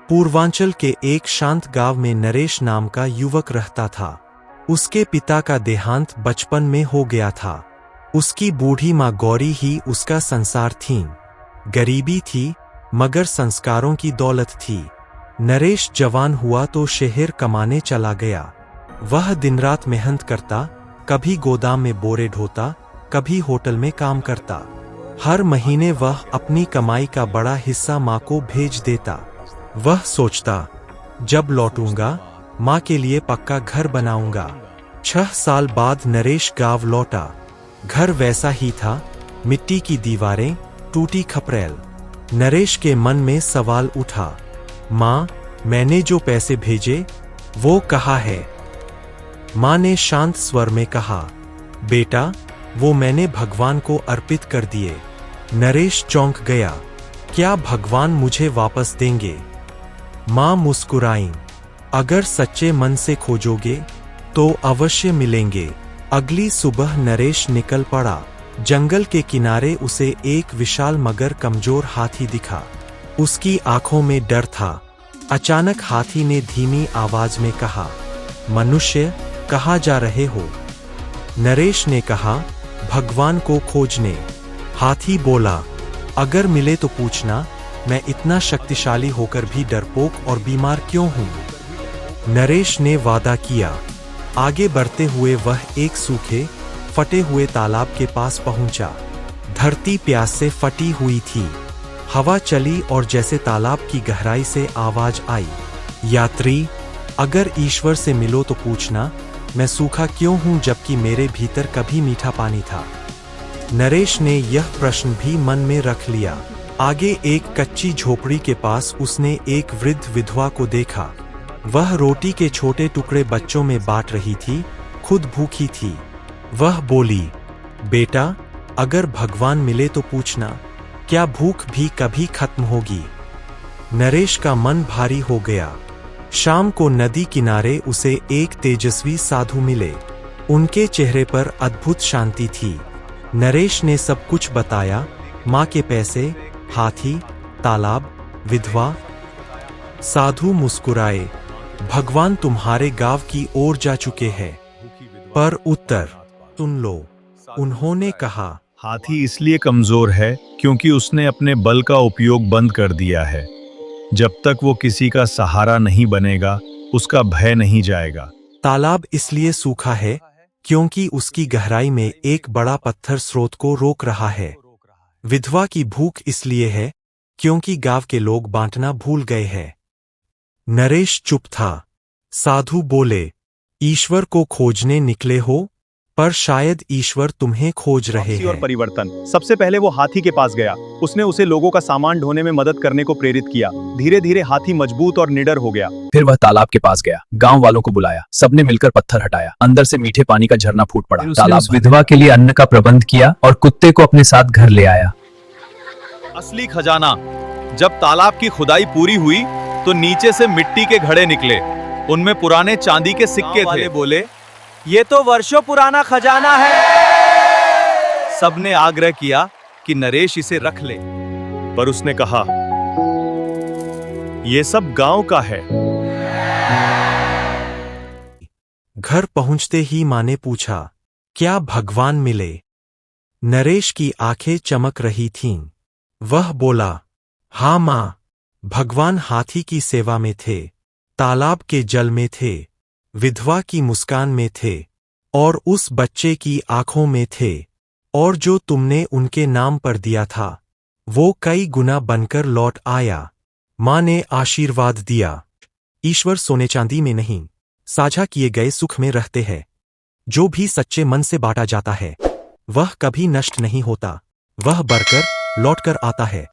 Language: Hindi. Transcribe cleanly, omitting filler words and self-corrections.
पूर्वांचल के एक शांत गांव में नरेश नाम का युवक रहता था। उसके पिता का देहांत बचपन में हो गया था। उसकी बूढ़ी माँ गौरी ही उसका संसार थीं। गरीबी थी मगर संस्कारों की दौलत थी। नरेश जवान हुआ तो शहर कमाने चला गया। वह दिन रात मेहनत करता, कभी गोदाम में बोरे ढोता, कभी होटल में काम करता। हर महीने वह अपनी कमाई का बड़ा हिस्सा माँ को भेज देता। वह सोचता, जब लौटूंगा माँ के लिए पक्का घर बनाऊंगा। 6 साल बाद नरेश गांव लौटा। घर वैसा ही था, मिट्टी की दीवारें, टूटी खपरेल। नरेश के मन में सवाल उठा, माँ, मैंने जो पैसे भेजे वो कहाँ है? माँ ने शांत स्वर में कहा, बेटा, वो मैंने भगवान को अर्पित कर दिए। नरेश चौंक गया, क्या भगवान मुझे वापस देंगे? माँ मुस्कुराईं, अगर सच्चे मन से खोजोगे तो अवश्य मिलेंगे। अगली सुबह नरेश निकल पड़ा। जंगल के किनारे उसे एक विशाल मगर कमजोर हाथी दिखा। उसकी आंखों में डर था। अचानक हाथी ने धीमी आवाज में कहा, मनुष्य, कहाँ जा रहे हो? नरेश ने कहा, भगवान को खोजने। हाथी बोला, अगर मिले तो पूछना, मैं इतना शक्तिशाली होकर भी डरपोक और बीमार क्यों हूं? नरेश ने वादा किया। आगे बढ़ते हुए वह एक सूखे, फटे हुए तालाब के पास पहुंचा। धरती प्यास से फटी हुई थी। हवा चली और जैसे तालाब की गहराई से आवाज आई, यात्री, अगर ईश्वर से मिलो तो पूछना, मैं सूखा क्यों हूं जबकि मेरे भीतर कभी मीठा पानी था? नरेश ने यह प्रश्न भी मन में रख लिया। आगे एक कच्ची झोपड़ी के पास उसने एक वृद्ध विधवा को देखा। वह रोटी के छोटे टुकड़े बच्चों में बांट रही थी, खुद भूखी थी। वह बोली, बेटा, अगर भगवान मिले तो पूछना, क्या भूख भी कभी खत्म होगी? नरेश का मन भारी हो गया। शाम को नदी किनारे उसे एक तेजस्वी साधु मिले। उनके चेहरे पर अद्भुत शांति थी। नरेश ने सब कुछ बताया, माँ के पैसे, हाथी, तालाब, विधवा। साधु मुस्कुराए, भगवान तुम्हारे गांव की ओर जा चुके हैं। पर उत्तर सुन लो। उन्होंने कहा, हाथी इसलिए कमजोर है क्योंकि उसने अपने बल का उपयोग बंद कर दिया है। जब तक वो किसी का सहारा नहीं बनेगा, उसका भय नहीं जाएगा। तालाब इसलिए सूखा है क्योंकि उसकी गहराई में एक बड़ा पत्थर स्रोत को रोक रहा है। विधवा की भूख इसलिए है क्योंकि गांव के लोग बांटना भूल गए हैं। नरेश चुप था। साधु बोले, ईश्वर को खोजने निकले हो, पर शायद ईश्वर तुम्हें खोज रहे हैं। और परिवर्तन। सबसे पहले वो हाथी के पास गया। उसने उसे लोगों का सामान ढोने में मदद करने को प्रेरित किया। धीरे धीरे हाथी मजबूत और निडर हो गया। फिर वह तालाब के पास गया। गांव वालों को बुलाया। सबने मिलकर पत्थर हटाया। अंदर से मीठे पानी का झरना फूट पड़ा। तालाब विधवा के लिए अन्न का प्रबंध किया और कुत्ते को अपने साथ घर ले आया। असली खजाना। जब तालाब की खुदाई पूरी हुई तो नीचे से मिट्टी के घड़े निकले। उनमें पुराने चांदी के सिक्के थे। बोले, ये तो वर्षों पुराना खजाना है। सबने आग्रह किया कि नरेश इसे रख ले, पर उसने कहा, यह सब गांव का है। घर पहुंचते ही माँ ने पूछा, क्या भगवान मिले? नरेश की आंखें चमक रही थीं। वह बोला, हाँ माँ, भगवान हाथी की सेवा में थे, तालाब के जल में थे, विधवा की मुस्कान में थे और उस बच्चे की आंखों में थे, और जो तुमने उनके नाम पर दिया था वो कई गुना बनकर लौट आया। माँ ने आशीर्वाद दिया, ईश्वर सोने चांदी में नहीं, साझा किए गए सुख में रहते हैं। जो भी सच्चे मन से बांटा जाता है वह कभी नष्ट नहीं होता, वह बढ़कर लौटकर आता है।